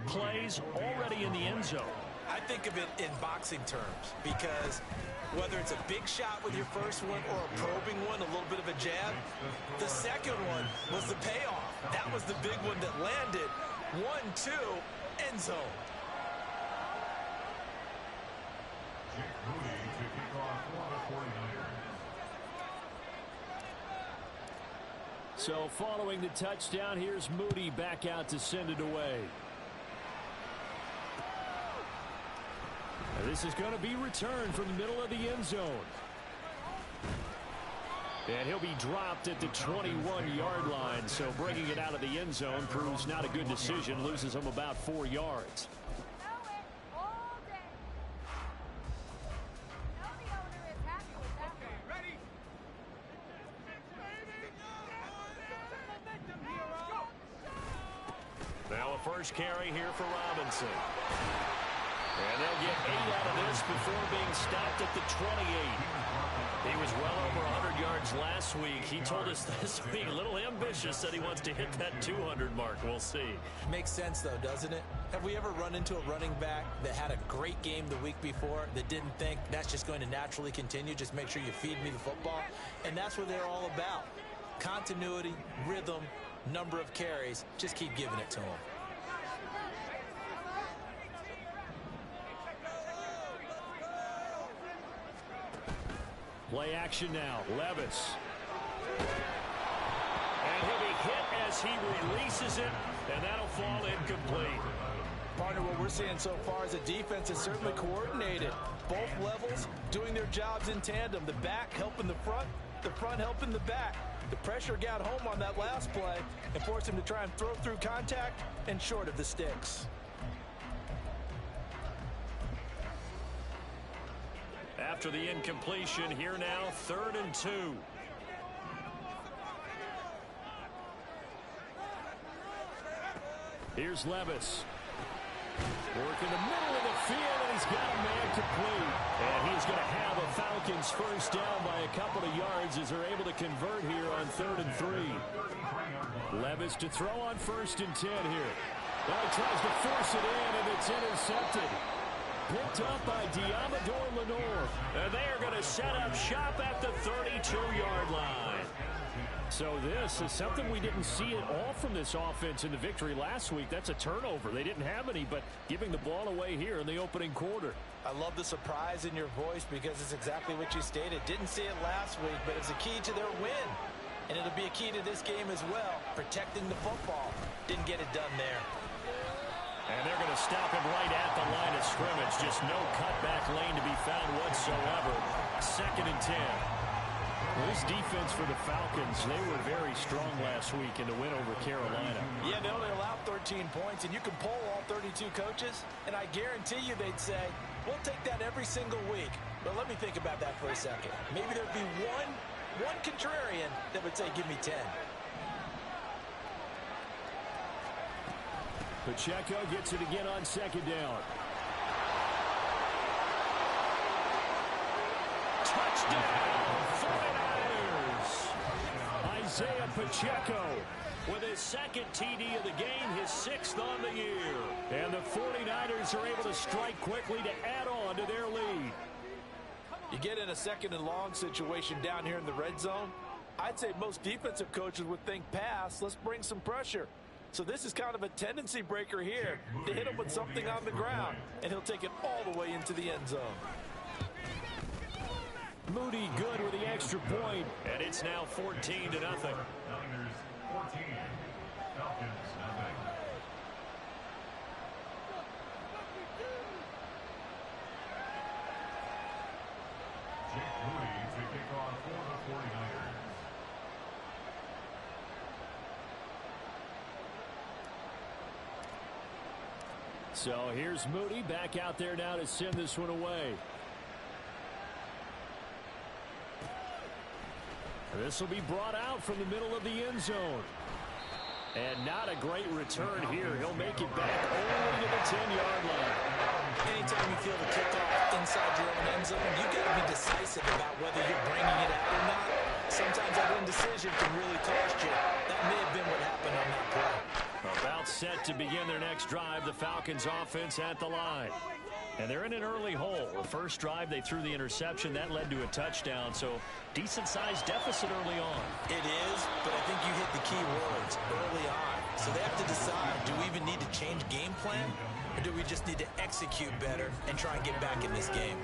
plays already in the end zone. I think of it in boxing terms because whether it's a big shot with your first one or a probing one, a little bit of a jab, the second one was the payoff. That was the big one that landed. 1-2, end zone. So following the touchdown, here's Moody back out to send it away. This is going to be returned from the middle of the end zone. And he'll be dropped at the 21-yard line. So bringing it out of the end zone proves not a good decision. Loses him about 4 yards. Now a first carry here for Robinson. And they'll get 8 out of this before being stopped at the 28. He was well over 100 yards last week. He told us this week, a little ambitious, that he wants to hit that 200 mark. We'll see. Makes sense, though, doesn't it? Have we ever run into a running back that had a great game the week before that didn't think that's just going to naturally continue? Just make sure you feed me the football. And that's what they're all about. Continuity, rhythm, number of carries. Just keep giving it to them. Play action now. Levis. And he'll be hit as he releases it, and that'll fall incomplete. Partner, what we're seeing so far is the defense is certainly coordinated. Both levels doing their jobs in tandem. The back helping the front helping the back. The pressure got home on that last play and forced him to try and throw through contact and short of the sticks. After the incompletion, here now, 3rd and 2. Here's Levis. Working the middle of the field, and he's got a man complete. And he's going to have a Falcons first down by a couple of yards as they're able to convert here on 3rd and 3. Levis to throw on 1st and 10 here. Well, he tries to force it in, and it's intercepted. Picked up by Diamador Lenore. And they are going to set up shop at the 32-yard line. So this is something we didn't see at all from this offense in the victory last week. That's a turnover. They didn't have any, but giving the ball away here in the opening quarter. I love the surprise in your voice because it's exactly what you stated. Didn't see it last week, but it's a key to their win. And it'll be a key to this game as well, protecting the football. Didn't get it done there. And they're going to stop him right at the line of scrimmage. Just no cutback lane to be found whatsoever. 2nd and 10. Well, this defense for the Falcons, they were very strong last week in the win over Carolina. Yeah, they only allowed 13 points, and you can poll all 32 coaches, and I guarantee you they'd say, we'll take that every single week. But let me think about that for a second. Maybe there'd be one contrarian that would say, give me 10. Pacheco gets it again on 2nd down. Touchdown, 49ers. Isaiah Pacheco with his 2nd TD of the game, his 6th on the year. And the 49ers are able to strike quickly to add on to their lead. You get in a 2nd and long situation down here in the red zone, I'd say most defensive coaches would think pass, let's bring some pressure. So this is kind of a tendency breaker here to hit him with something on the ground, and he'll take it all the way into the end zone. Moody good with the extra point, and it's now 14-0. So here's Moody back out there now to send this one away. This will be brought out from the middle of the end zone. And not a great return here. He'll make it back only to the 10-yard line. Anytime you feel the kickoff inside your own end zone, you've got to be decisive about whether you're bringing it out or not. Sometimes that indecision can really cost you. That may have been what happened on that play. About About set to begin their next drive, the Falcons offense at the line. And they're in an early hole. The first drive, they threw the interception. That led to a touchdown, so decent-sized deficit early on. It is, but I think you hit the key words early on. So they have to decide, do we even need to change game plan, or do we just need to execute better and try and get back in this game?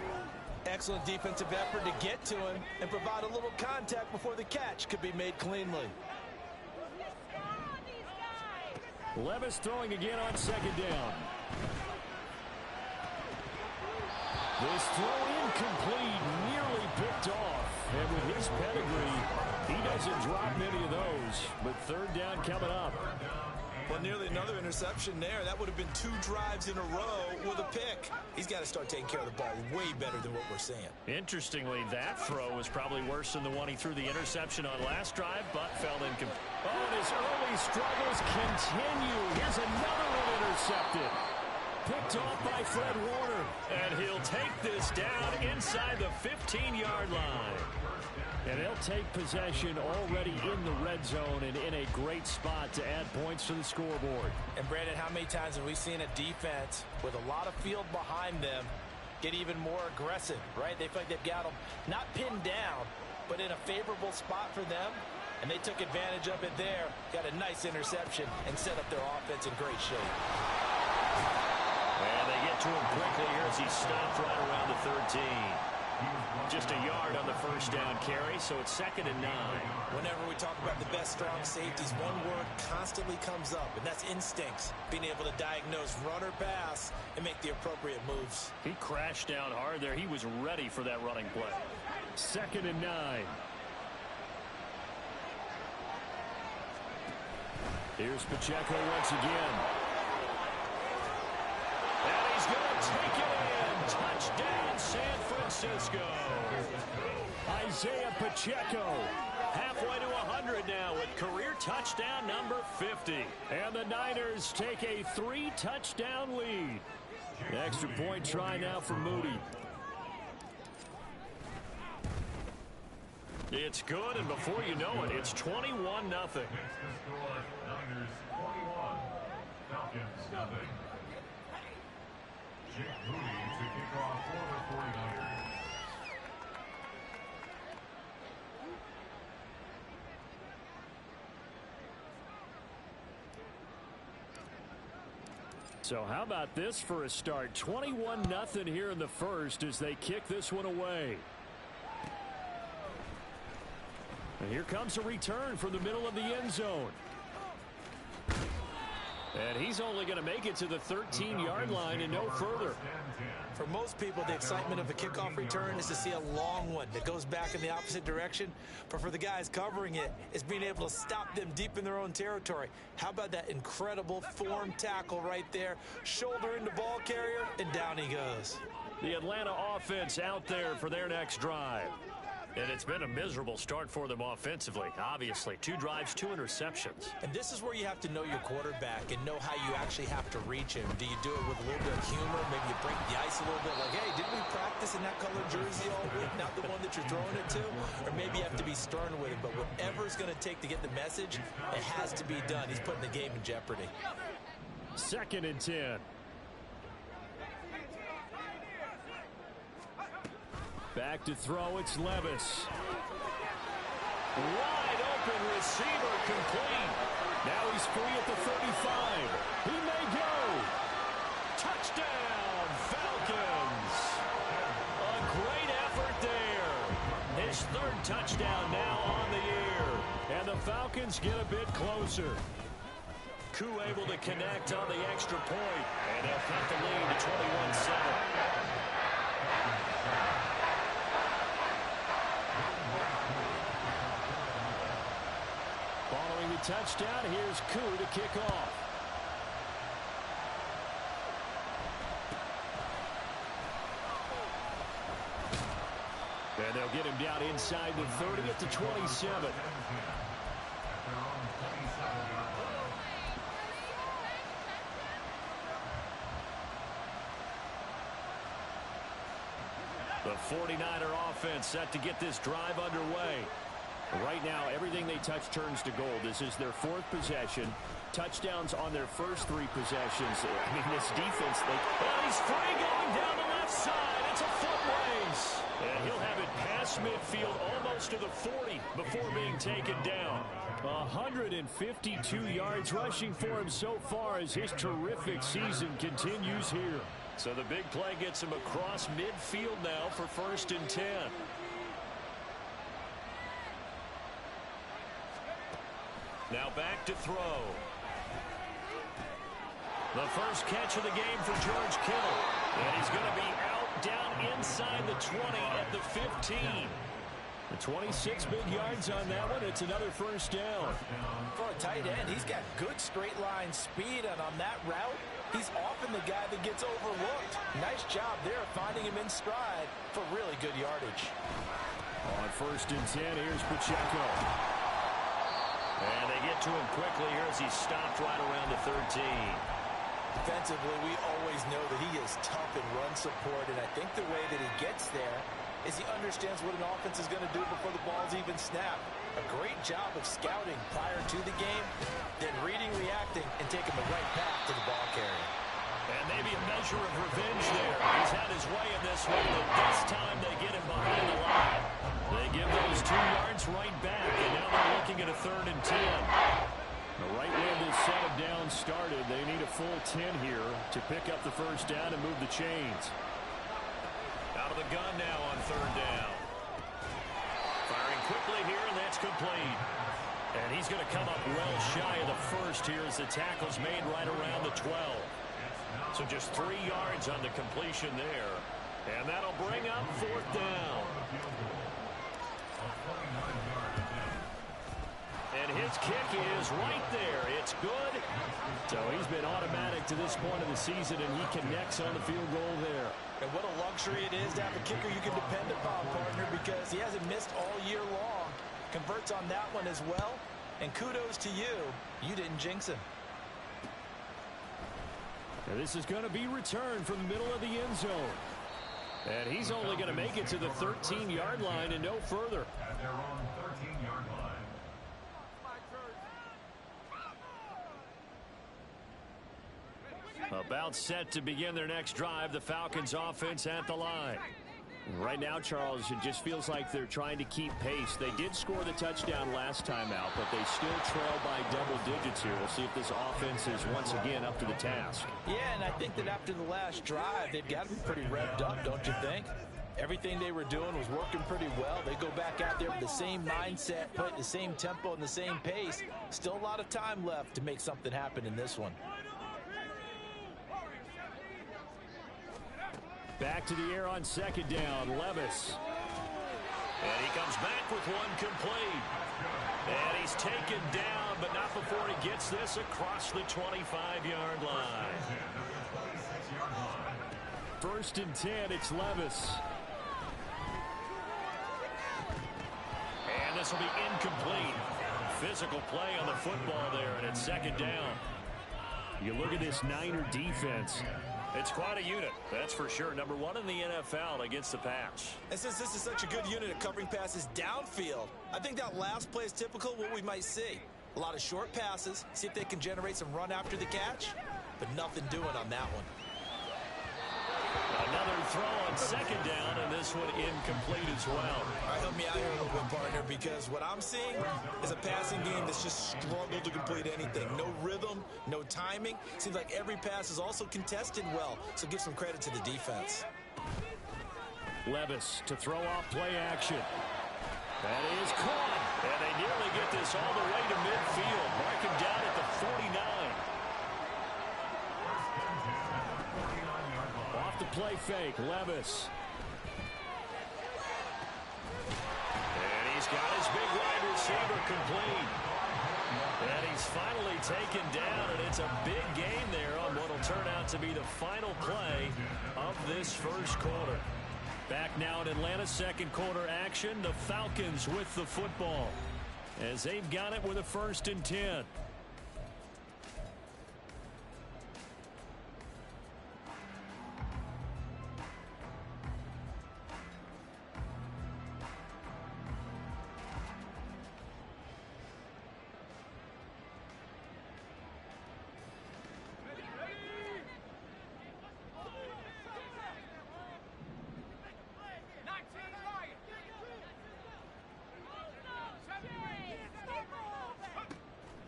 Excellent defensive effort to get to him and provide a little contact before the catch could be made cleanly. Levis throwing again on second down. This throw incomplete, nearly picked off. And with his pedigree, he doesn't drop many of those. But third down coming up. Well, nearly another interception there. That would have been 2 drives in a row with a pick. He's got to start taking care of the ball way better than what we're seeing. Interestingly, that throw was probably worse than the one he threw the interception on last drive, but fell incomplete. Oh, and his early struggles continue. Here's another one intercepted. Picked off by Fred Warner. And he'll take this down inside the 15-yard line. And they'll take possession already in the red zone and in a great spot to add points to the scoreboard. And, Brandon, how many times have we seen a defense with a lot of field behind them get even more aggressive, right? They feel like they've got them not pinned down, but in a favorable spot for them. And they took advantage of it there, got a nice interception, and set up their offense in great shape. And they get to him quickly here as he stopped right around the 13. Just a yard on the first down carry, so it's 2nd and 9. Whenever we talk about the best strong safeties, one word constantly comes up, and that's instincts. Being able to diagnose run or pass and make the appropriate moves. He crashed down hard there. He was ready for that running play. 2nd and 9. Here's Pacheco once again. And he's going to take it in. Touchdown, San Francisco. Isaiah Pacheco halfway to 100 now with career touchdown number 50. And the Niners take a 3-touchdown lead. Extra point try now for Moody. It's good, and before you know it, it's 21-0. So how about this for a start? 21-0 here in the first as they kick this one away. And here comes a return from the middle of the end zone. And he's only going to make it to the 13-yard line and no further. For most people, the excitement of a kickoff return is to see a long one that goes back in the opposite direction. But for the guys covering it, it's being able to stop them deep in their own territory. How about that incredible form tackle right there? Shoulder into ball carrier, and down he goes. The Atlanta offense out there for their next drive. And it's been a miserable start for them offensively. Obviously, 2 drives, 2 interceptions. And this is where you have to know your quarterback and know how you actually have to reach him. Do you do it with a little bit of humor? Maybe you break the ice a little bit. Like, hey, didn't we practice in that colored jersey all week? Not the one that you're throwing it to? Or maybe you have to be stern with him. But whatever it's going to take to get the message, it has to be done. He's putting the game in jeopardy. 2nd and 10. Back to throw, it's Levis. Wide open receiver complete. Now he's free at the 35. He may go. Touchdown, Falcons. A great effort there. His 3rd touchdown now on the year. And the Falcons get a bit closer. Koo able to connect on the extra point. And they'll cut the lead to 21-7. Following the touchdown, here's Koo to kick off. And they'll get him down inside the 30 at the 27. The 49er offense set to get this drive underway. Right now, everything they touch turns to gold. This is their 4th possession. touchdowns on their first 3 possessions. I mean, this defense, he's free going down the left side. It's a foot race. And he'll have it past midfield almost to the 40 before being taken down. 152 yards rushing for him so far as his terrific season continues here. So the big play gets him across midfield now for 1st and 10. Now back to throw. The first catch of the game for George Kittle. And he's going to be out down inside the 20 at the 15. The 26 big yards on that one. It's another first down. For a tight end, he's got good straight line speed, and on that route, he's often the guy that gets overlooked. Nice job there finding him in stride for really good yardage. On 1st and 10, here's Pacheco. And they get to him quickly here as he's stopped right around the 13. Defensively, we always know that he is tough in run support, and I think the way that he gets there is he understands what an offense is going to do before the ball's even snapped. A great job of scouting prior to the game, then reading, reacting, and taking the right path to the ball carrier. And maybe a measure of revenge there. He's had his way in this one, but this time they get him behind the line. They give those 2 yards right back, and now they're looking at a 3rd and 10. The right way this set of downs started. They need a full 10 here to pick up the first down and move the chains. Out of the gun now on 3rd down. Firing quickly here, and that's complete. And he's going to come up well shy of the first here as the tackle's made right around the 12. So just 3 yards on the completion there. And that'll bring up 4th down. And his kick is right there. It's good. So he's been automatic to this point of the season, and he connects on the field goal there. And what a luxury it is to have a kicker you can depend upon, partner, because he hasn't missed all year long. Converts on that one as well. And kudos to you. You didn't jinx him. And this is going to be returned from the middle of the end zone. And he's only going to make it to the 13-yard line and no further. At their own 13-yard line. About set to begin their next drive, the Falcons offense at the line. Right now, Charles, it just feels like they're trying to keep pace. They did score the touchdown last time out, but they still trail by double digits here. We'll see if this offense is once again up to the task. Yeah, and I think that after the last drive, they've got to be pretty revved up, don't you think? Everything they were doing was working pretty well. They go back out there with the same mindset, put the same tempo and the same pace. Still a lot of time left to make something happen in this one. Back to the air on 2nd down, Levis. And he comes back with one complete. And he's taken down, but not before he gets this across the 25-yard line. 1st and 10, it's Levis. And this will be incomplete. Physical play on the football there, and it's 2nd down. You look at this Niner defense. It's quite a unit, that's for sure. Number 1 in the NFL against the pass. And since this is such a good unit at covering passes downfield, I think that last play is typical of what we might see. A lot of short passes, see if they can generate some run after the catch, but nothing doing on that one. Another throw on 2nd down, and this one incomplete as well. All right, help me out here a little bit, partner, because what I'm seeing is a passing game that's just struggled to complete anything. No rhythm, no timing. Seems like every pass is also contested well, so give some credit to the defense. Levis to throw off play action. That is caught, and they nearly get this all the way to midfield. Mark him down at the 49. Off the play fake, Levis. And he's got his big wide receiver complete. And he's finally taken down, and it's a big game there on what will turn out to be the final play of this first quarter. Back now in Atlanta, 2nd quarter action. The Falcons with the football as they've got it with a 1st and 10.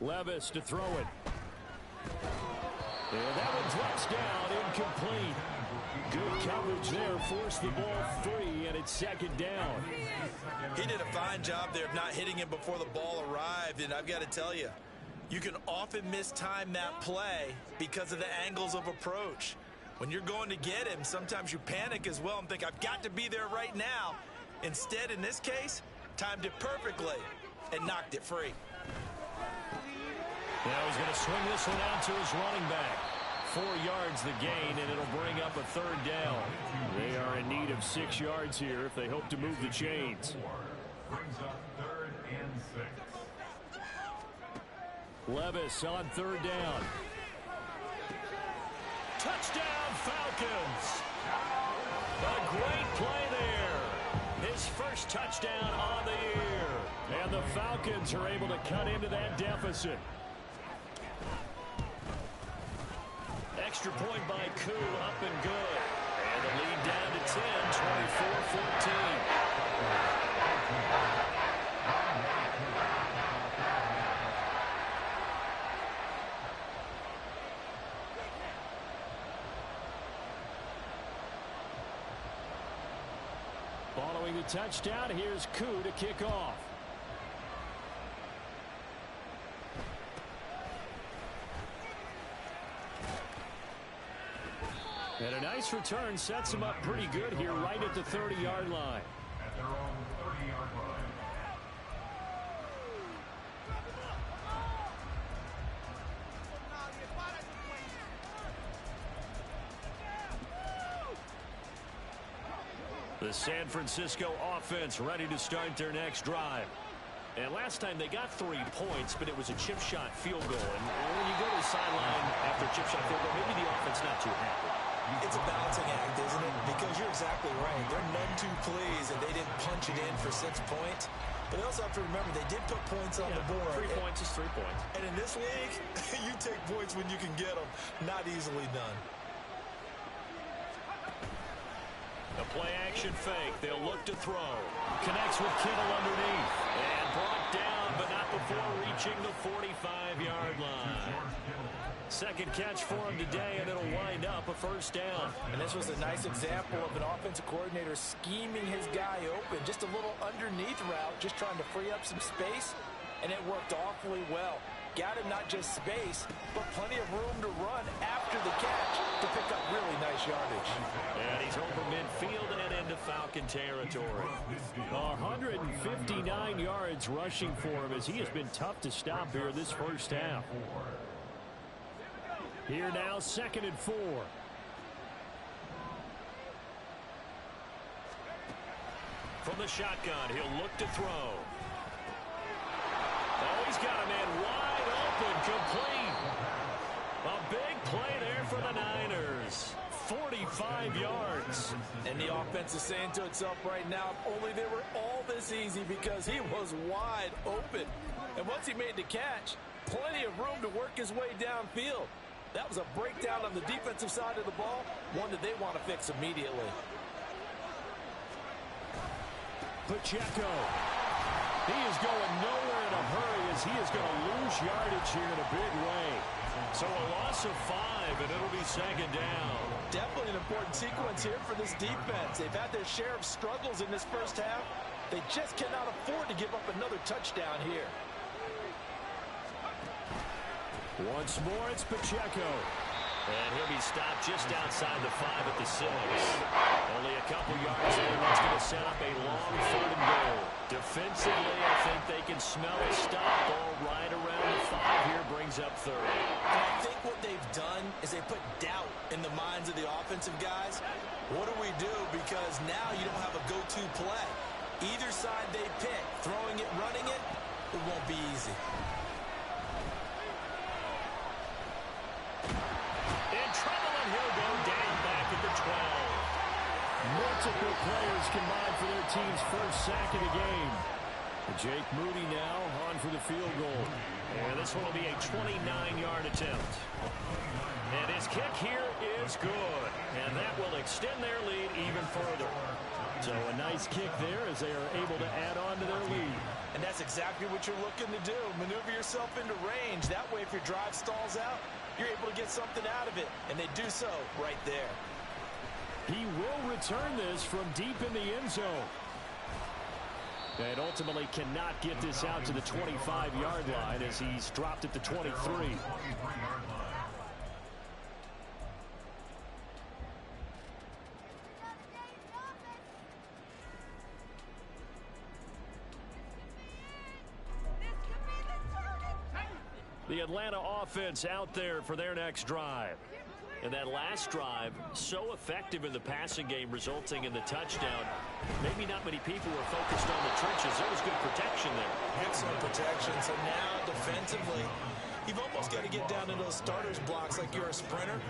Levis to throw it. And that one drops down, incomplete. Good coverage there, forced the ball free, and it's second down. He did a fine job there of not hitting him before the ball arrived, and I've got to tell you, you can often mistime that play because of the angles of approach. When you're going to get him, sometimes you panic as well and think, I've got to be there right now. Instead, in this case, timed it perfectly and knocked it free. Now he's going to swing this one out to his running back. 4 yards the gain, and it'll bring up a third down. They are in need of 6 yards here if they hope to move the chains. Brings up 3rd and 6. Levis on 3rd down. Touchdown, Falcons! A great play there. His first touchdown on the year. And the Falcons are able to cut into that deficit. Extra point by Koo, up and good. And the lead down to 10, 24-14. Following the touchdown, here's Koo to kick off. And a nice return sets him up pretty good here right at the 30-yard line. At their own 30-yard line. The San Francisco offense ready to start their next drive. And last time they got 3 points, but it was a chip shot field goal. And when you go to the sideline after a chip shot field goal, maybe the offense not too happy. It's a balancing act, isn't it? Because you're exactly right. They're none too pleased that they didn't punch it in for 6 points. But they also have to remember they did put points on the board. 3 points is 3 points. And in this league, you take points when you can get them. Not easily done. A play-action fake. They'll look to throw. Connects with Kittle underneath. And brought down, but not before reaching the 45-yard line. Second catch for him today, and it'll wind up a first down. And this was a nice example of an offensive coordinator scheming his guy open. Just a little underneath route, just trying to free up some space, and it worked awfully well. Got him not just space, but plenty of room to run after the catch to pick up really nice yardage. And he's over midfield and into Falcon territory. 159 yards rushing for him as he has been tough to stop here this first half. Here now, 2nd and 4. From the shotgun, he'll look to throw. Oh, he's got a man wide open, complete. A big play there for the Niners. 45 yards. And the offense is saying to itself right now, if only they were all this easy, because he was wide open. And once he made the catch, plenty of room to work his way downfield. That was a breakdown on the defensive side of the ball, one that they want to fix immediately. Pacheco. He is going nowhere in a hurry as he is going to lose yardage here in a big way. So a loss of 5, and it'll be second down. Definitely an important sequence here for this defense. They've had their share of struggles in this first half. They just cannot afford to give up another touchdown here. Once more, it's Pacheco. And he'll be stopped just outside the 5 at the 6. Only a couple yards there. That's going to set up a long 3rd and goal. Defensively, I think they can smell a stop. Ball right around the 5 here brings up 3rd. And I think what they've done is they put doubt in the minds of the offensive guys. What do we do? Because now you don't have a go-to play. Either side they pick, throwing it, running it, it won't be easy. In trouble, and he'll go down back at the 12. Multiple players combined for their team's first sack of the game. Jake Moody now on for the field goal. And this one will be a 29-yard attempt. And his kick here is good. And that will extend their lead even further. So a nice kick there as they are able to add on to their lead. And that's exactly what you're looking to do. Maneuver yourself into range. That way, if your drive stalls out, you're able to get something out of it. And they do so right there. He will return this from deep in the end zone. And ultimately cannot get this out to the 25-yard line as he's dropped at the 23. The Atlanta offense out there for their next drive. And that last drive, so effective in the passing game, resulting in the touchdown. Maybe not many people were focused on the trenches. There was good protection there. Excellent protection. So now, defensively, you've almost got to get down to those starters blocks like you're a sprinter.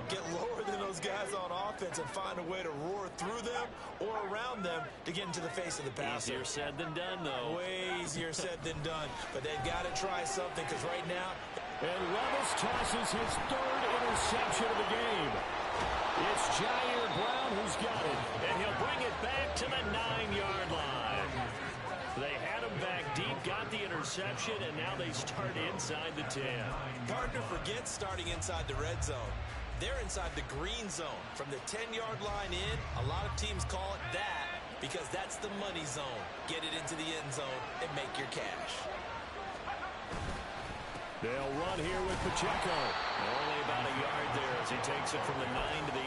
Get lower than those guys on offense and find a way to roar through them or around them to get into the face of the passer. Easier said than done, though. Way easier said than done. But they've got to try something because right now, and Levis tosses his third interception of the game. It's Jair Brown who's got it, and he'll bring it back to the 9-yard line. They had him back deep, got the interception, and now they start inside the 10. Partner forgets starting inside the red zone. They're inside the green zone. From the 10-yard line in, a lot of teams call it that because that's the money zone. Get it into the end zone and make your cash. They'll run here with Pacheco. Only about a yard there as he takes it from the 9 to the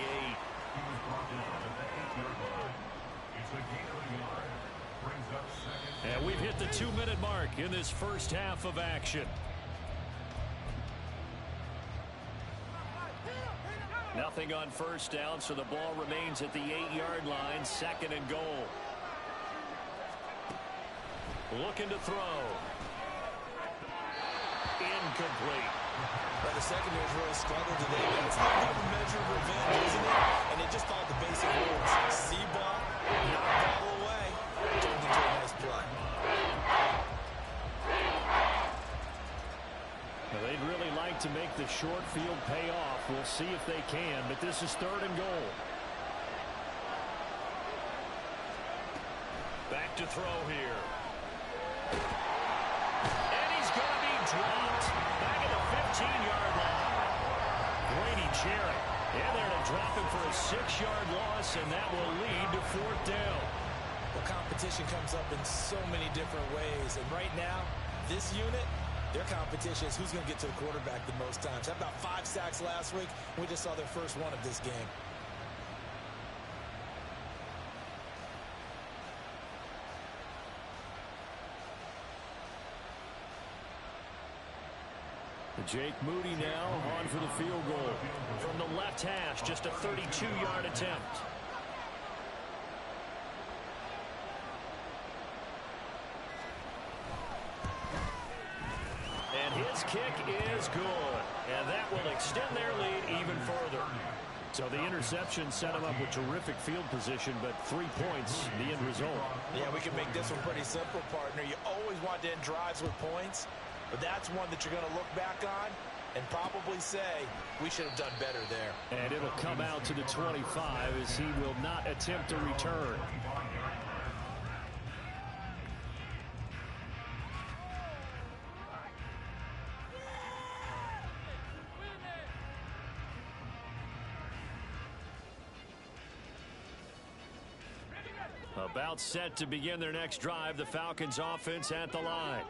8. And we've hit the 2-minute mark in this first half of action. Nothing on first down, so the ball remains at the 8-yard line, 2nd and goal. Looking to throw. Incomplete. But the secondary's really struggled today. It's not a measure of revenge, isn't it? And they just followed the basic rules. See ball, knock ball away, turned into a nice play. Well, they'd really like to make the short field pay off. We'll see if they can, but this is 3rd and goal. Back to throw here. And he's going to be dropped back at the 15-yard line. Brady Cherry in there to drop him for a 6-yard loss, and that will lead to 4th down. Well, competition comes up in so many different ways, and right now, this unit, their competition is who's going to get to the quarterback the most times. How about 5 sacks last week? We just saw their first one of this game. Jake Moody now on for the field goal. From the left hash, just a 32-yard attempt. And his kick is good. And that will extend their lead even further. So the interception set him up with terrific field position, but 3 points, the end result. Yeah, we can make this one pretty simple, partner. You always want to end drives with points, but that's one that you're going to look back on and probably say, we should have done better there. And it'll come out to the 25 as he will not attempt a return. About set to begin their next drive, the Falcons offense at the line.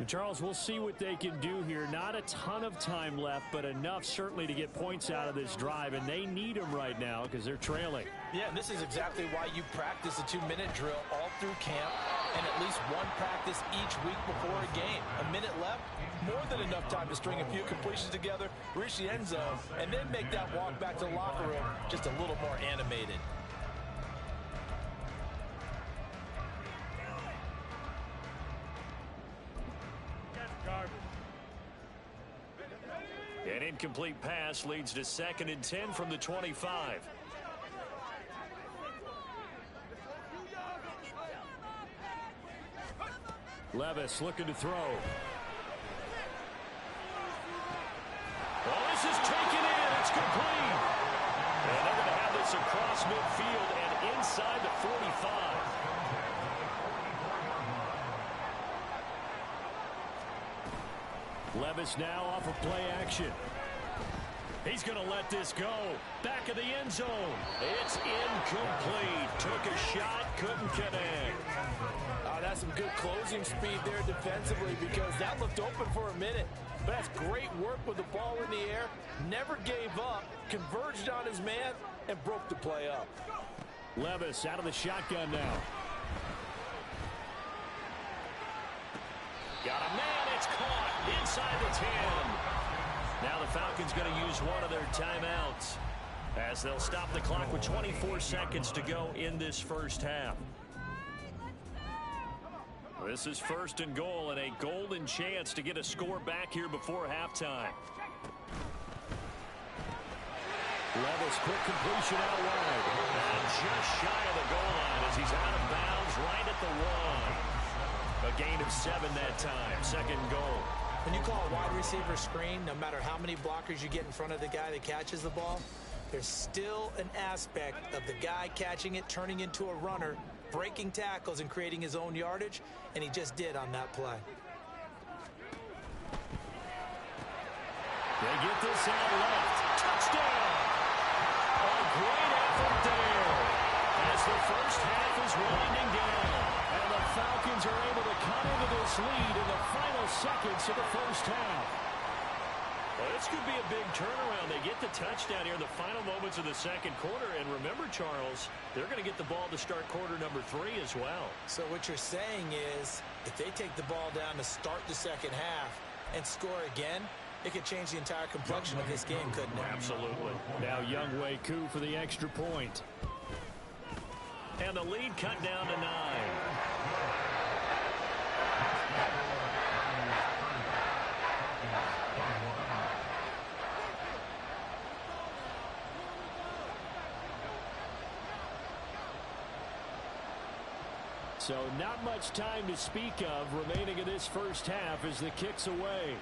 Charles, we'll see what they can do here. Not a ton of time left, but enough certainly to get points out of this drive, and they need them right now because they're trailing. Yeah, and this is exactly why you practice a 2-minute drill all through camp and at least one practice each week before a game. A minute left, more than enough time to string a few completions together, reach the end zone, and then make that walk back to the locker room just a little more animated. An incomplete pass leads to 2nd and 10 from the 25. Levis looking to throw. Well, this is taken in. It's complete. And they're going to have pass across midfield and inside the 45. Levis now off of play action. He's going to let this go. Back of the end zone. It's incomplete. Took a shot, couldn't connect. That's some good closing speed there defensively because that looked open for a minute. But that's great work with the ball in the air. Never gave up, converged on his man, and broke the play up. Levis out of the shotgun now. Got a man. It's caught inside the 10. Now the Falcons going to use one of their timeouts as they'll stop the clock with 24 seconds to go in this first half. This is first and goal and a golden chance to get a score back here before halftime. Levis, quick completion out wide. And just shy of the goal line as he's out of bounds right at the 1. A gain of 7 that time. Second goal. When you call a wide receiver screen, no matter how many blockers you get in front of the guy that catches the ball, there's still an aspect of the guy catching it, turning into a runner, breaking tackles and creating his own yardage, and he just did on that play. They get this out left. Touchdown! A great effort there as the first half is winding down. And the Falcons are able to come into this lead in the final seconds of the first half. Well, this could be a big turnaround. They get the touchdown here in the final moments of the second quarter. And remember, Charles, they're going to get the ball to start quarter number 3 as well. So what you're saying is if they take the ball down to start the second half and score again, it could change the entire complexion of this game, couldn't it? Absolutely. Now Younghoe Koo for the extra point. And the lead cut down to 9. So not much time to speak of remaining in this first half as the kick's away.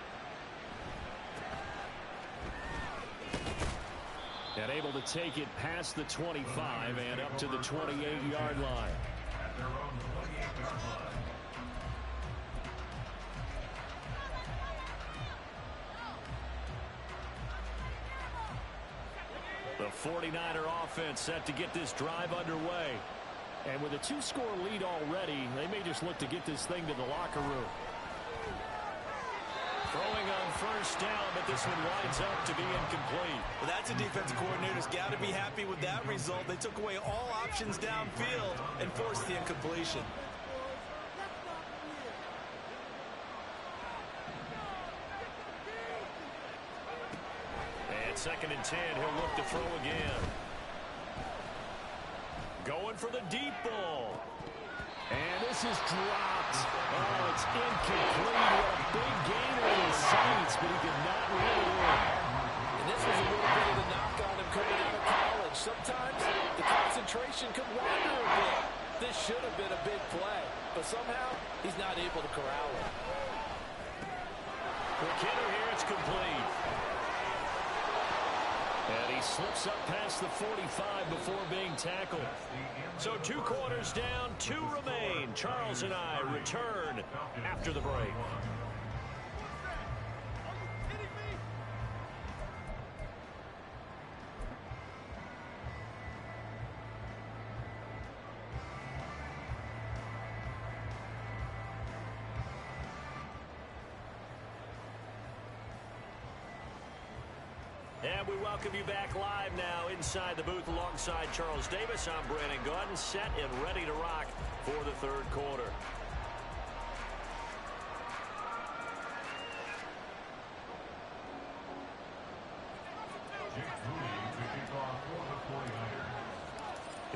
And able to take it past the 25 and up to the 28-yard line. The 49er offense set to get this drive underway. And with a 2-score lead already, they may just look to get this thing to the locker room. Throwing on first down, but this one winds up to be incomplete. Well, that's a defensive coordinator's got to be happy with that result. They took away all options downfield and forced the incompletion. And second and 10, he'll look to throw again. Going for the deep ball. And this is dropped. Oh, it's incomplete. What a big gainer in his sights, but he did not reel it in. And this was a little bit of the knock on him coming out of college. Sometimes the concentration can wander a bit. This should have been a big play, but somehow he's not able to corral it. For Kidder here, it's complete. And he slips up past the 45 before being tackled. So 2 quarters down, 2 remain. Charles and I return after the break. And we welcome you back live now inside the booth alongside Charles Davis. I'm Brandon Gunn, set and ready to rock for the third quarter.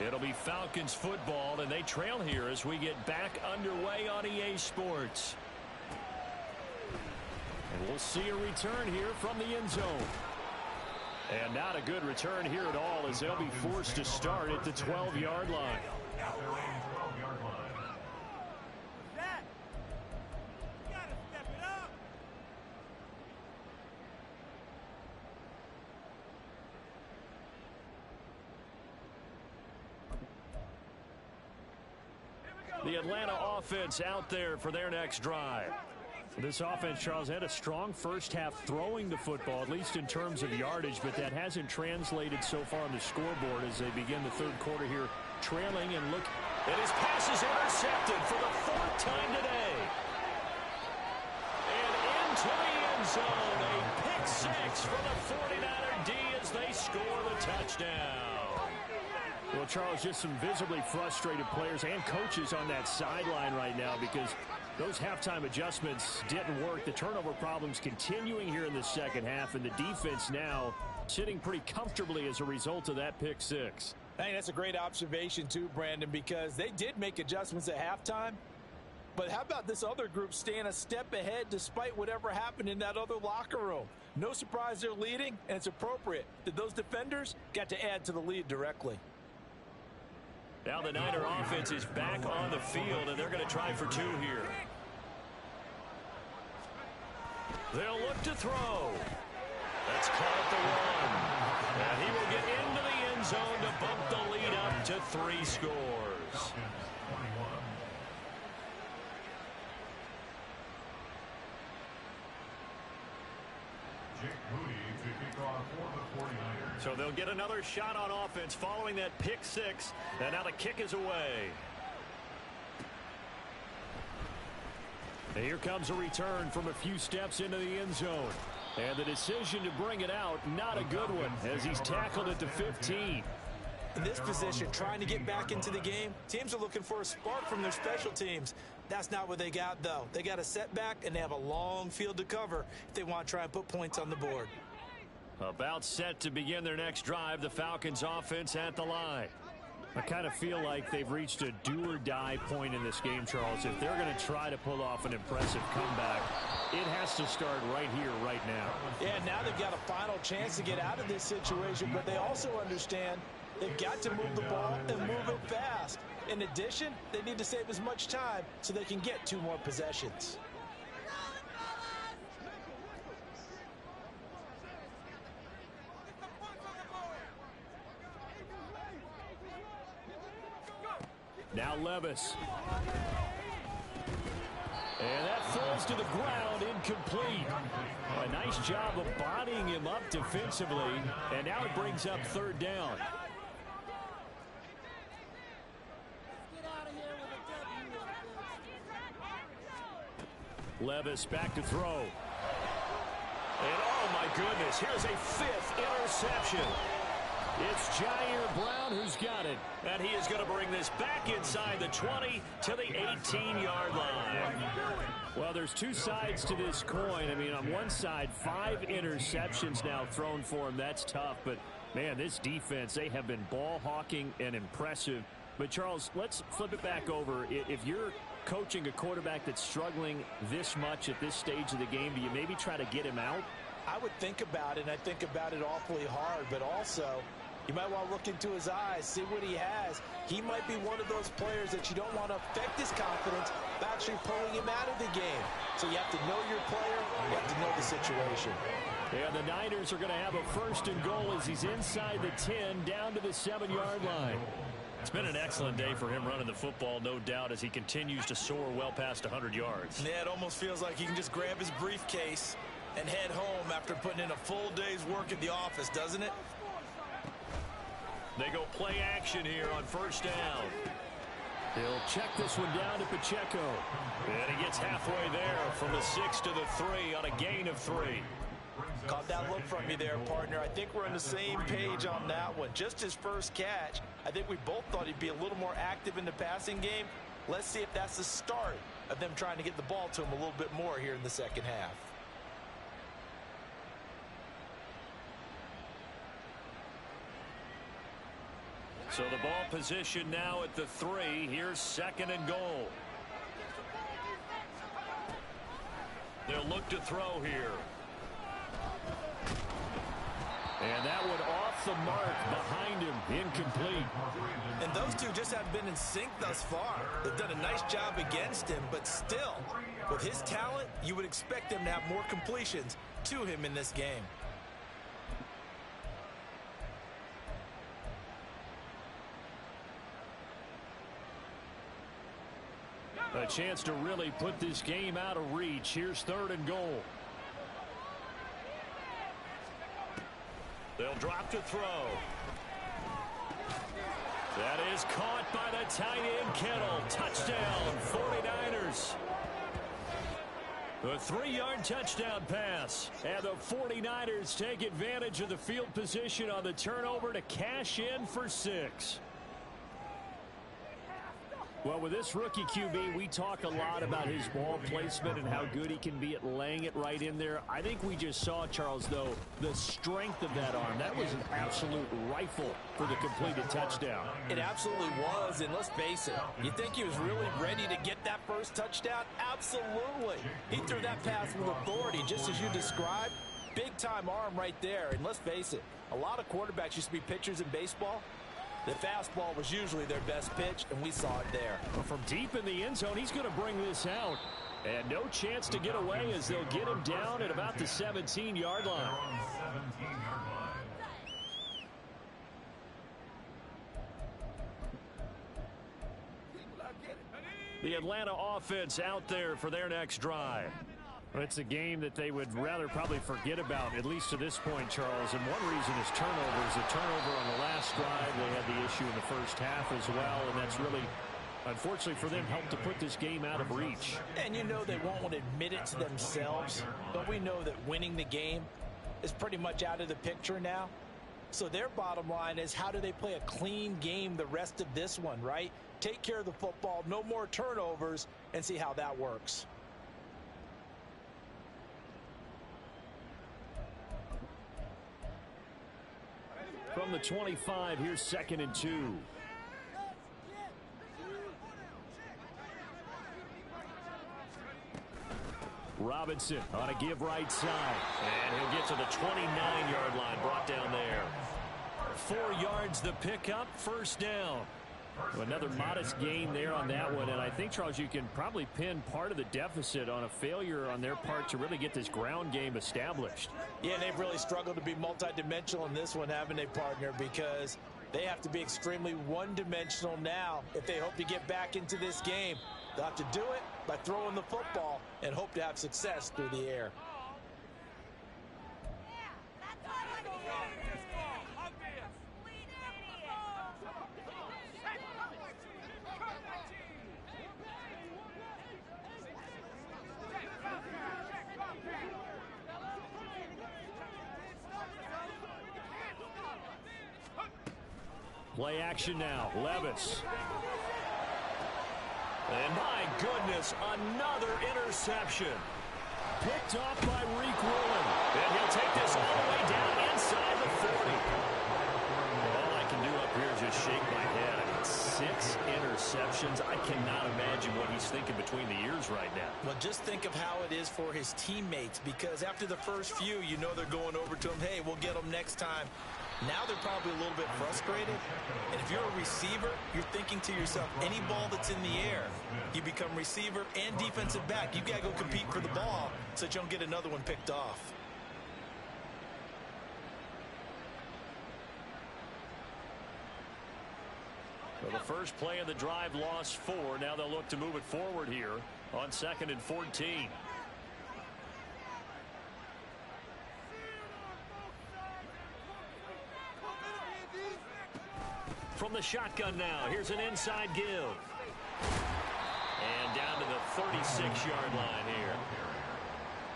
It'll be Falcons football, and they trail here as we get back underway on EA Sports. And we'll see a return here from the end zone. And not a good return here at all as they'll be forced to start at the 12-yard line. The Atlanta offense out there for their next drive. This offense, Charles, had a strong first half throwing the football, at least in terms of yardage, but that hasn't translated so far on the scoreboard as they begin the third quarter here trailing. And look, and his pass is intercepted for the fourth time today. And into the end zone, a pick six for the 49er D as they score the touchdown. Well, Charles, just some visibly frustrated players and coaches on that sideline right now because those halftime adjustments didn't work. The turnover problems continuing here in the second half, and the defense now sitting pretty comfortably as a result of that pick six. I think that's a great observation too, Brandon, because they did make adjustments at halftime. But how about this other group staying a step ahead despite whatever happened in that other locker room? No surprise they're leading, and it's appropriate that those defenders got to add to the lead directly. Now the Niner offense is back on the field, and they're going to try for two here. They'll look to throw. That's caught at the one. And he will get into the end zone to bump the lead up to 3 scores. So they'll get another shot on offense following that pick six. And now the kick is away. And here comes a return from a few steps into the end zone. And the decision to bring it out, not a good one, as he's tackled at the 15. In this position, trying to get back into the game, teams are looking for a spark from their special teams. That's not what they got, though. They got a setback, and they have a long field to cover if they want to try and put points on the board. About set to begin their next drive, the Falcons offense at the line. I kind of feel like they've reached a do-or-die point in this game, Charles. If they're going to try to pull off an impressive comeback, it has to start right here, right now. Yeah, now they've got a final chance to get out of this situation, but they also understand they've got to move the ball and move it fast. In addition, they need to save as much time so they can get 2 more possessions. Now Levis. And that falls to the ground, incomplete. A nice job of bodying him up defensively, and now it brings up third down. Levis back to throw. And oh my goodness, here's a 5th interception. It's Jair Brown who's got it. And he is going to bring this back inside the 20 to the 18-yard line. Well, there's 2 sides to this coin. I mean, on one side, 5 interceptions now thrown for him. That's tough. But, man, this defense, they have been ball hawking and impressive. But, Charles, let's flip it back over. If you're coaching a quarterback that's struggling this much at this stage of the game, do you maybe try to get him out? I would think about it, and I think about it awfully hard, but also you might want to look into his eyes, see what he has. He might be one of those players that you don't want to affect his confidence by actually pulling him out of the game. So you have to know your player, you have to know the situation. Yeah, the Niners are going to have a 1st and goal as he's inside the 10, down to the 7-yard line. It's been an excellent day for him running the football, no doubt, as he continues to soar well past 100 yards. Yeah, it almost feels like he can just grab his briefcase and head home after putting in a full day's work at the office, doesn't it? They go play action here on 1st down. He'll check this one down to Pacheco. And he gets halfway there from the 6 to the 3 on a gain of 3. Caught that look from you there, partner. I think we're on the same page on that one. Just his first catch. I think we both thought he'd be a little more active in the passing game. Let's see if that's the start of them trying to get the ball to him a little bit more here in the second half. So the ball position now at the 3. Here's 2nd and goal. They'll look to throw here. And that one off the mark behind him, incomplete. And those two just haven't been in sync thus far. They've done a nice job against him, but still, with his talent, you would expect him to have more completions to him in this game. A chance to really put this game out of reach. Here's 3rd and goal. They'll drop to throw. That is caught by the tight end Kittle. Touchdown, 49ers. A 3-yard touchdown pass. And the 49ers take advantage of the field position on the turnover to cash in for 6. Well, with this rookie QB, we talk a lot about his ball placement and how good he can be at laying it right in there. I think we just saw, Charles, though, the strength of that arm. That was an absolute rifle for the completed touchdown. It absolutely was, and let's face it, you think he was really ready to get that first touchdown? Absolutely. He threw that pass with authority, just as you described. Big-time arm right there, and let's face it, a lot of quarterbacks used to be pitchers in baseball. The fastball was usually their best pitch, and we saw it there. Well, from deep in the end zone, he's going to bring this out. And no chance to get away as they'll get him down at about the 17-yard line. The Atlanta offense out there for their next drive. Well, it's a game that they would rather probably forget about, at least to this point, Charles. And one reason is turnovers. A turnover on the last drive. They had the issue in the first half as well, and that's really, unfortunately for them, helped to put this game out of reach. And you know they won't admit it to themselves, but we know that winning the game is pretty much out of the picture now. So their bottom line is, how do they play a clean game the rest of this one, right? Take care of the football, no more turnovers, and see how that works. From the 25, here's 2nd and 2. Robinson on a give right side. And he'll get to the 29-yard line, brought down there. 4 yards the pickup, 1st down. Another modest gain there on that one, and I think, Charles, you can probably pin part of the deficit on a failure on their part to really get this ground game established. Yeah, and they've really struggled to be multidimensional in this one, haven't they, partner? Because they have to be extremely one-dimensional now if they hope to get back into this game. They'll have to do it by throwing the football and hope to have success through the air. Play action now. Levis. And my goodness, another interception. Picked off by Reek Woolen. And he'll take this all the way down inside the 40. All I can do up here is just shake my head. I mean, 6 interceptions. I cannot imagine what he's thinking between the ears right now. Well, just think of how it is for his teammates, because after the first few, you know they're going over to him, hey, we'll get them next time. Now they're probably a little bit frustrated. And if you're a receiver, you're thinking to yourself, any ball that's in the air, you become receiver and defensive back. You got to go compete for the ball so that you don't get another one picked off. Well, the first play of the drive lost 4. Now they'll look to move it forward here on 2nd and 14. From the shotgun now, here's an inside give. And down to the 36-yard line here.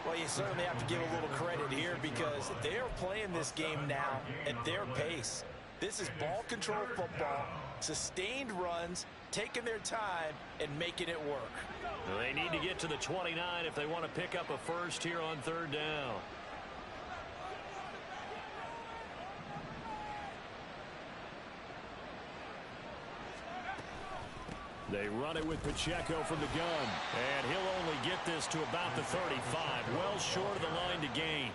Well, you certainly have to give a little credit here, because they are playing this game now at their pace. This is ball control football, sustained runs, taking their time, and making it work. Well, they need to get to the 29 if they want to pick up a first here on 3rd down. They run it with Pacheco from the gun. And he'll only get this to about the 35. Well short of the line to gain.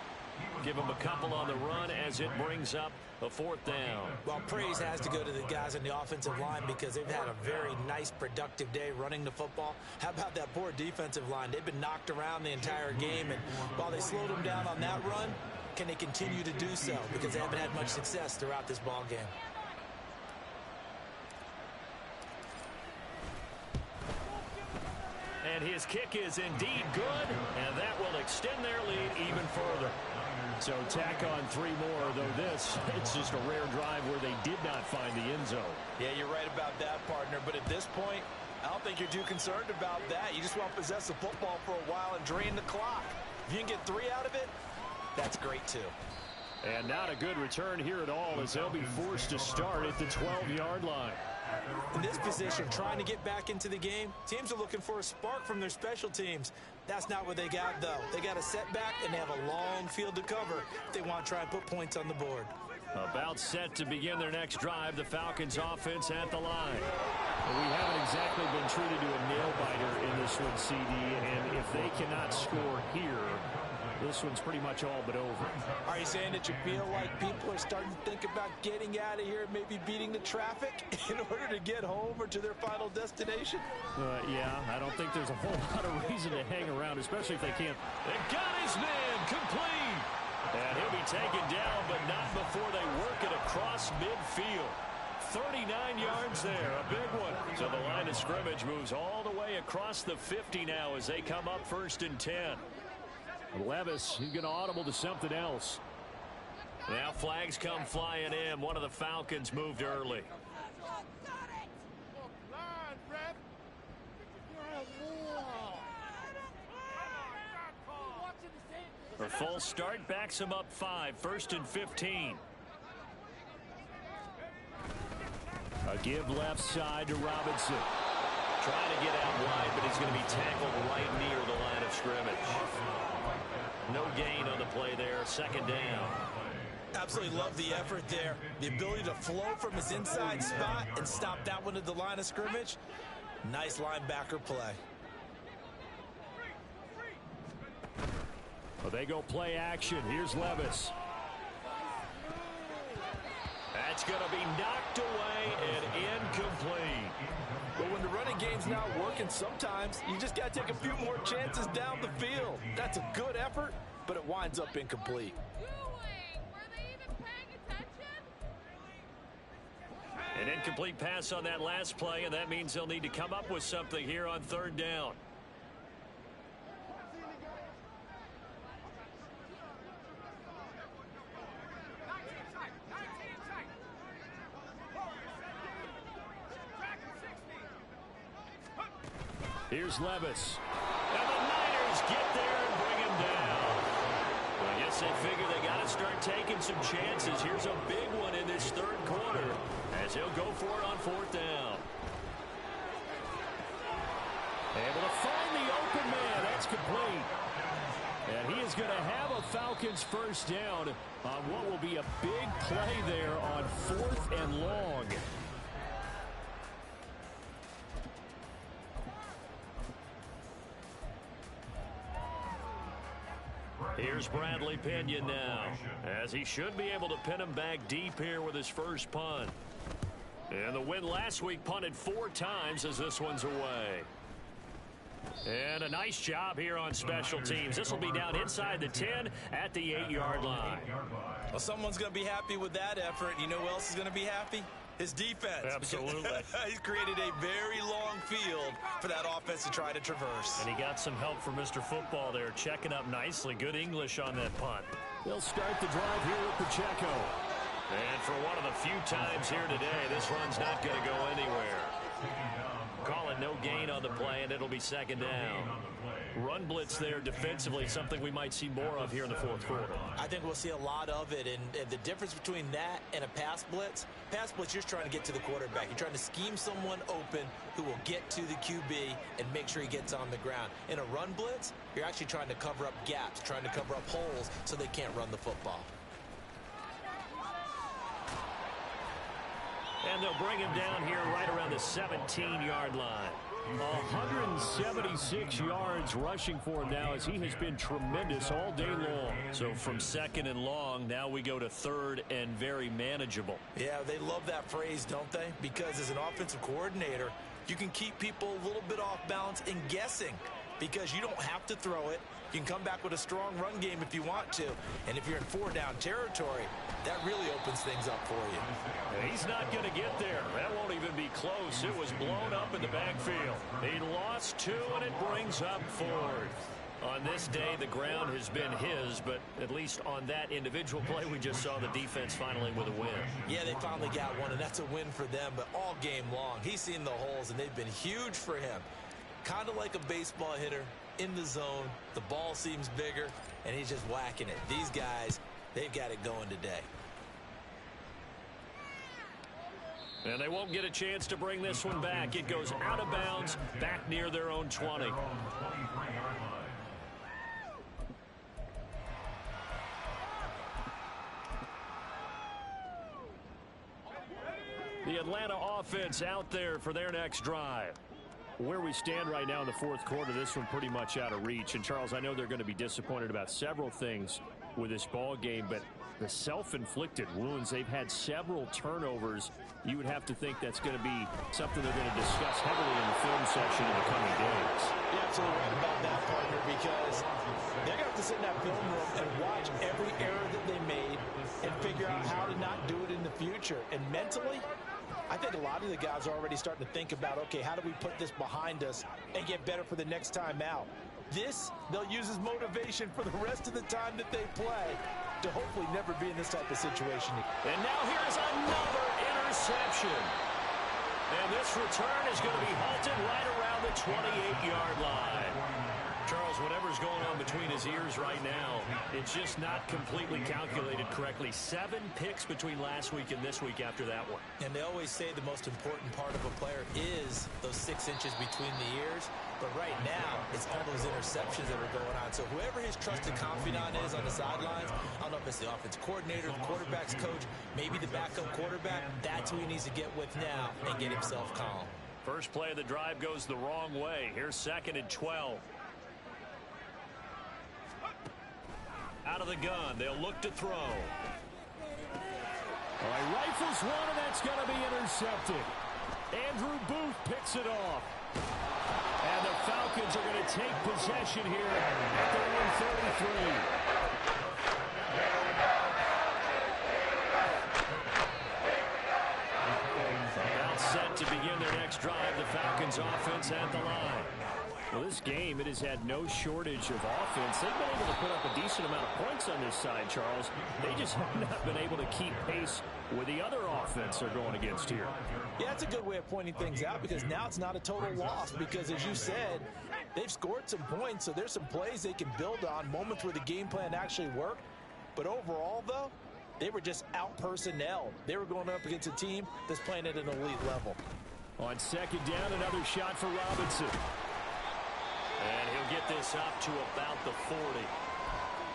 Give him a couple on the run as it brings up a 4th down. Well, praise has to go to the guys on the offensive line, because they've had a very nice, productive day running the football. How about that poor defensive line? They've been knocked around the entire game, and while they slowed them down on that run, can they continue to do so? Because they haven't had much success throughout this ball game. And his kick is indeed good, and that will extend their lead even further. So tack on 3 more, though it's just a rare drive where they did not find the end zone. Yeah, you're right about that, partner. But at this point, I don't think you're too concerned about that. You just want to possess the football for a while and drain the clock. If you can get 3 out of it, that's great too. And not a good return here at all as they'll be forced to start at the 12-yard line. In this position, trying to get back into the game, teams are looking for a spark from their special teams. That's not what they got, though. They got a setback, and they have a long field to cover if they want to try and put points on the board. About set to begin their next drive, the Falcons offense at the line. We haven't exactly been treated to a nail-biter in this one, CD, and if they cannot score here, this one's pretty much all but over. Are you saying that you feel like people are starting to think about getting out of here and maybe beating the traffic in order to get home or to their final destination? Yeah, I don't think there's a whole lot of reason to hang around, especially if they can't. They got his man complete. And he'll be taken down, but not before they work it across midfield. 39 yards there, a big one. So the line of scrimmage moves all the way across the 50 now as they come up 1st and 10. Levis, he's going to audible to something else. Now flags come flying in. One of the Falcons moved early. A full start backs him up 5, 1st and 15. A give left side to Robinson. Trying to get out wide, but he's going to be tackled right near the line of scrimmage. No gain on the play there, 2nd down. Absolutely love the effort there. The ability to flow from his inside spot and stop that one at the line of scrimmage. Nice linebacker play. Well, they go play action. Here's Levis. That's going to be knocked away and incomplete. But when the running game's not working, sometimes you just got to take a few more chances down the field. That's a good effort, but it winds up incomplete. An incomplete pass on that last play, and that means they'll need to come up with something here on 3rd down. Here's Levis. And the Niners get there and bring him down. Well, I guess they figure they got to start taking some chances. Here's a big one in this 3rd quarter as he'll go for it on 4th down. Able to find the open man. That's complete. And he is going to have a Falcons 1st down on what will be a big play there on 4th and long. Here's Bradley Pinion now, as he should be able to pin him back deep here with his first punt. And the win last week punted 4 times as this one's away. And a nice job here on special teams. This will be down inside the 10 at the 8-yard line. Well, someone's going to be happy with that effort. You know who else is going to be happy? His defense. Absolutely. He's created a very long field for that offense to try to traverse. And he got some help from Mr. Football there, checking up nicely. Good English on that punt. They'll start the drive here with Pacheco. And for one of the few times here today, this run's not going to go anywhere. Call it no gain on the play, and it'll be 2nd down. Run blitz there defensively, something we might see more of here in the 4th quarter. I think we'll see a lot of it, and the difference between that and a pass blitz, you're just trying to get to the quarterback. You're trying to scheme someone open who will get to the QB and make sure he gets on the ground. In a run blitz, you're actually trying to cover up gaps, trying to cover up holes so they can't run the football. And they'll bring him down here right around the 17-yard line. 176 yards rushing for him now as he has been tremendous all day long. So from 2nd and long, now we go to 3rd and very manageable. Yeah, they love that phrase, don't they? Because as an offensive coordinator, you can keep people a little bit off balance and guessing because you don't have to throw it. You can come back with a strong run game if you want to. And if you're in 4-down territory, that really opens things up for you. And he's not going to get there. That won't even be close. It was blown up in the backfield. He lost 2, and it brings up 4th. On this day, the ground has been his, but at least on that individual play, we just saw the defense finally with a win. Yeah, they finally got one, and that's a win for them, but all game long, he's seen the holes, and they've been huge for him. Kind of like a baseball hitter in the zone. The ball seems bigger, and he's just whacking it. These guys, they've got it going today. And they won't get a chance to bring this one back. It goes out of bounds, back near their own 20. The Atlanta offense out there for their next drive. Where we stand right now in the 4th quarter, this one pretty much out of reach. And, Charles, I know they're going to be disappointed about several things with this ball game, but the self-inflicted wounds, they've had several turnovers. You would have to think that's going to be something they're going to discuss heavily in the film section in the coming days. You're absolutely right about that, partner, because they're going to have to sit in that film room and watch every error that they made and figure out how to not do it in the future. And mentally, I think a lot of the guys are already starting to think about, okay, how do we put this behind us and get better for the next time out? This, they'll use as motivation for the rest of the time that they play to hopefully never be in this type of situation. And now here's another interception. And this return is going to be halted right around the 28-yard line. Charles, whatever's going on between his ears right now, it's just not completely calculated correctly. 7 picks between last week and this week after that one. And they always say the most important part of a player is those 6 inches between the ears. But right now, it's all those interceptions that are going on. So whoever his trusted confidant is on the sidelines, I don't know if it's the offense coordinator, the quarterback's coach, maybe the backup quarterback, that's who he needs to get with now and get himself calm. First play of the drive goes the wrong way. Here's 2nd and 12. Out of the gun, they'll look to throw. All right, rifles one, and that's going to be intercepted. Andrew Booth picks it off. And the Falcons are going to take possession here at the 133. Now set to begin their next drive, the Falcons offense at the line. Well, this game, it has had no shortage of offense. They've been able to put up a decent amount of points on this side, Charles. They just have not been able to keep pace with the other offense they're going against here. Yeah, that's a good way of pointing things out, because now it's not a total loss, because as you said, they've scored some points, so there's some plays they can build on, moments where the game plan actually worked. But overall, though, they were just out-personnel. They were going up against a team that's playing at an elite level. On 2nd down, another shot for Robinson. And he'll get this up to about the 40.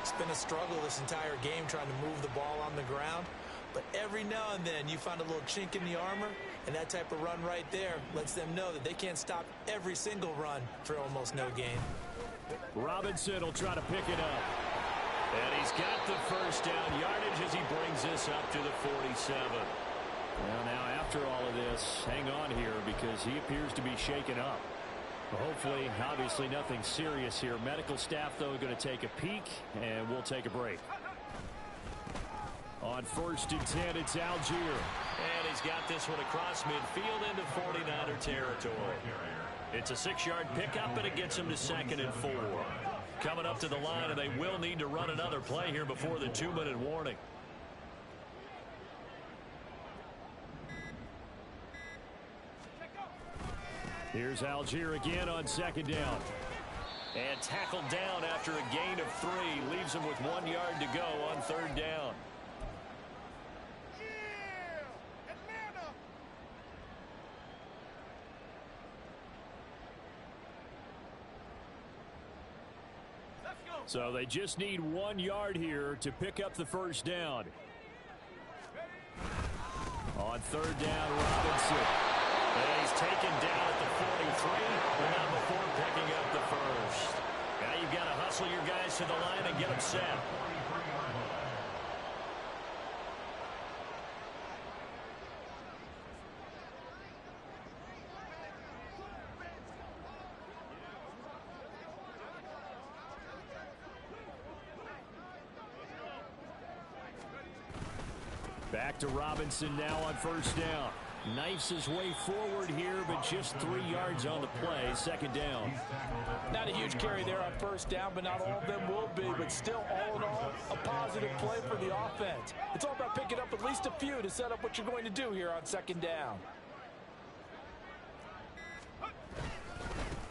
It's been a struggle this entire game trying to move the ball on the ground. But every now and then you find a little chink in the armor, and that type of run right there lets them know that they can't stop every single run for almost no gain. Robinson will try to pick it up. And he's got the first down yardage as he brings this up to the 47. Well, now after all of this, hang on here, because he appears to be shaken up. Hopefully, obviously nothing serious here. Medical staff, though, going to take a peek, and we'll take a break. On 1st and 10, it's Algier. And he's got this one across midfield into 49er territory. It's a 6-yard pickup, and it gets him to 2nd and 4. Coming up to the line, and they will need to run another play here before the 2-minute warning. Here's Algier again on 2nd down. And tackled down after a gain of 3. Leaves him with 1 yard to go on 3rd down. So they just need 1 yard here to pick up the first down. On 3rd down, Robinson. And he's taken down at the 43, but not before picking up the first. Now you've got to hustle your guys to the line and get them set. Back to Robinson now on 1st down. Knifes his way forward here, but just 3 yards on the play. Second down. Not a huge carry there on first down, but not all of them will be. But still, all in all, a positive play for the offense. It's all about picking up at least a few to set up what you're going to do here on second down.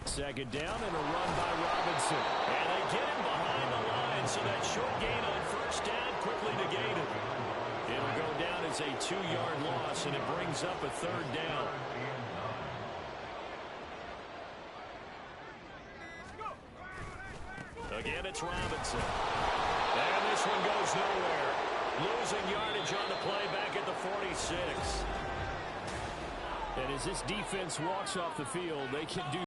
Second down and a run by Robinson. And they get him behind the line, so that short gain on first down quickly negated. It'll go down as a 2-yard loss, and it brings up a third down. Again, it's Robinson. And this one goes nowhere. Losing yardage on the play back at the 46. And as this defense walks off the field, they can do